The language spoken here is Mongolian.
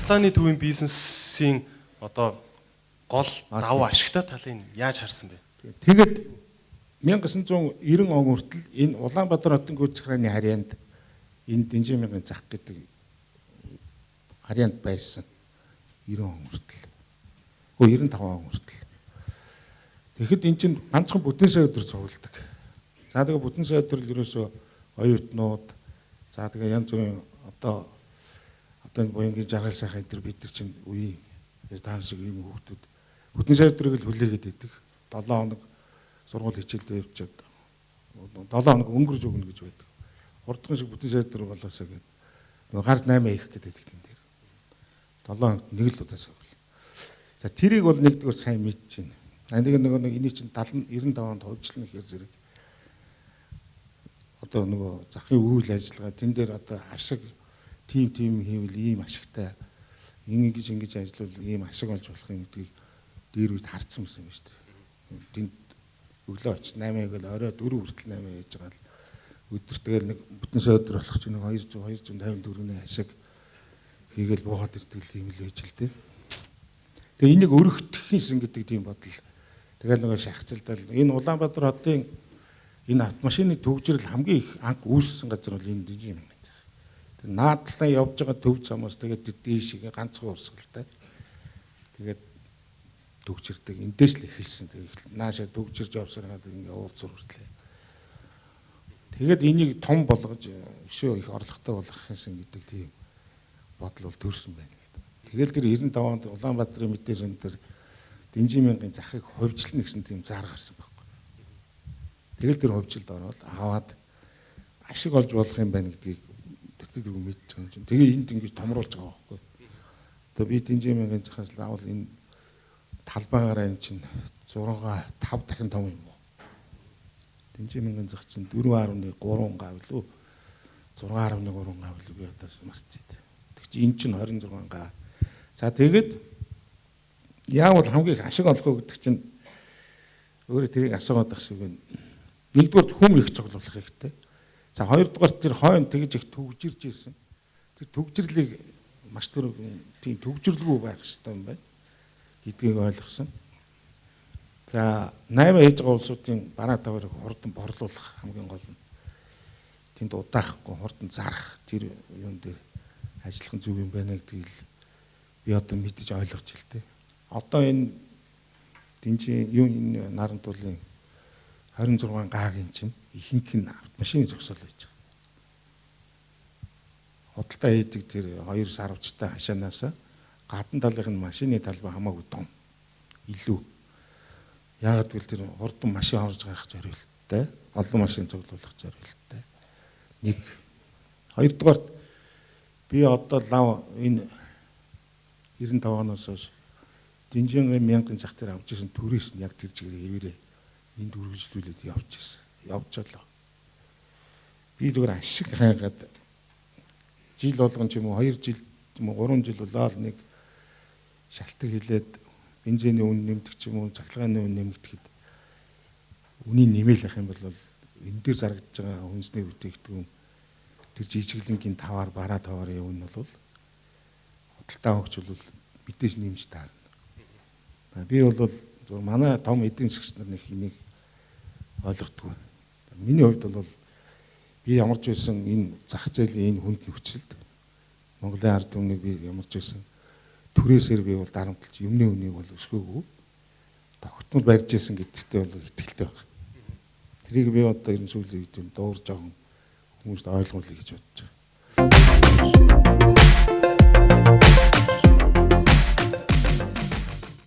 худалдааны төвийн бизнесийн одоо гол давуу ашигтай талыг яаж харсан бэ? Тэгээд 1990 он хүртэл энэ Улаанбаатар хотын гүйцэх захиргааны харьяанд энэ Дэнжимгийн зах гэдэг харьяанд байсан 90 он хүртэл. 95 он хүртэл. Тэгэхэд эн чинь ганцхан бүтэн сая өдөр цугладаг. За тэгээ бүтэн сая өдөр л ерөөсөө оюутнууд за тэгээ янз бүрийн одоо боёнгийн жаргал сайхан өдөр бид нар чинь үе таан шиг ийм хүүхдүүд бүтэн сая өдрийг л хүлээгээд идэг. 7 хоног сургууль хичээлдээ явчаад 7 хоног өнгөрж өгнө гэж байдаг. Хурдхан шиг бүтэн сая өдөр болоосоо гээд нөгөө гард 8 их гэдэг тийм дээр. 7 хоногт нэг л удаа сургууль. За тэрийг бол нэгдүгээр сайн мэдэж байна. Нэг эний чинь 95 онд хувьчлан ихээр зэрэг одоо нөгөө захын үйл ажиллагаа тэн дээр одоо ашиг тим хийвэл ийм ашигтай ингэж ажиллавал ийм ашиг олж болох юм гэдгийг дээр үед харсан юм шүү дээ. Тэнд өглөө очиж 8-ыг л орой 4 хүртэл 8 яаж байгаа л өдөртгээл нэг бүтэн сая өдөр болох чинь 250 ашиг хийгээл буугаад ирдэг юм л байж л дээ. Тэгээ энийг өргөтгөхийнсэн гэдэг тийм бодол. Тэгэл нөгөө шахацлдал энэ Улаанбаатар хотын энэ автомашины төвжирэл хамгийн их анх үүссэн газар бол энэ Дэнжим юм. Тэр наадлан явж байгаа төв замаас тэгээд дээшээ ганцхан урсгалтай. Тэгээд төгжирдэг эндээс л эхэлсэн. Тэгээд наашаа төгжирж явсараад ингээ уулзсан хүртлээ. Тэгээд энийг том болгож өшөө их орлоготой болгох гэсэн гэдэг тийм бодол бол төрсэн байна л да. Тэгэл тэр 95 онд Улаанбаатарын мэдээж энэ тэр Дэнжимгийн захыг ховжлно гэсэн тийм зар гарсан байхгүй. Тэгэл тэр ховжилд ороод аваад ашиг олж болох юм байна гэдгийг тэгтээ мэдж байгаа юм. Тэгээ энд ингэж томруулж байгаа байхгүй. Тэгээ би Дэнжимгийн захаас лаавал энэ талбайгаараа эн чинь 5 дахин том юм уу? Дэнжимгийн зах чинь 4.3 гавь лөө 6.3 гавь лөө би одоо масчид. Тэг чи эн чинь 26 га. За тэгээд яавал хамгийн их ашиг олох уу гэдэг чинь өөрөө тэрийг асуугаад байх шиг байна. Нэгдүгээр хүм их цуглуулах хэрэгтэй. За хоёрдугаар тэр хойно тэгж их төгжирж ирсэн. Тэр төгжрлийг маш түрүүн тийм төгжрлгүй байх хэрэгтэй юм байна гэдгийг ойлгосон. За 8 ээж байгаа улсуудын бараа таварыг хурдан борлуулах хамгийн гол нь тэнд удаахгүй хурдан зарах тэр юун дээр ажиллах нь зөв юм байна гэдгийг би одоо мэдэж ойлгож л дээ. Одоо энэ Дэнжи юу энэ наран тулын 26 гагийн чинь ихэнх нь автомашины зогсоол байж байгаа. Худалдаа хийдэг тэр 2 сарвчтай хашаанаас гадна талынх нь машины талбай хамаагүй том. Илүү. Яагаад гэвэл тэр хурдан машин орж гарах зорилттой, олон машин цуглуулах зорилттой. Нэг. Хоёрдугаар би одоо лав энэ 95 оноос хойш Дэнжимгийн 1000 зах дээр авч ирсэн төрөөс нь яг тэр чигээр хэвээрээ энд үргэлжлүүлээд явж ирсэн. Явж байгаа. Би зүгээр ашиг хайгаад жил болгон ч юм уу 2 жил юм уу 3 жил болоод нэг шалтгаан хилээд бензиний үн нэмдэг ч юм уу цахилгааны үн нэмэгдэхэд үнийг нэмэлэх юм бол энэ дээр зарагдж байгаа хүнсний бүтээгдэхүүн тэр жижиглэнгийн таваар бараа таварын үн бол худалдаа хөгжүүлэл мэдээж нэмж таарна. Би бол зөв манай том эдийн засгч нар нэг энийг ойлгохгүй. Миний хувьд бол би ямарч байсан энэ зах зээлийн энэ хүнд нөхцөлд Монголын ард түмнийг би ямарч байсан түрээсээр би бол дарамтлж юмны үнийг бол өсгөөгүй. Тогтмол барьж байсан гэдэгтээ бол итгэлтэй байна. Тэрийг би одоо ерөн сүүлийн үед дуурж байгаа хүмүүст ойлгуулъя гэж бодож байгаа.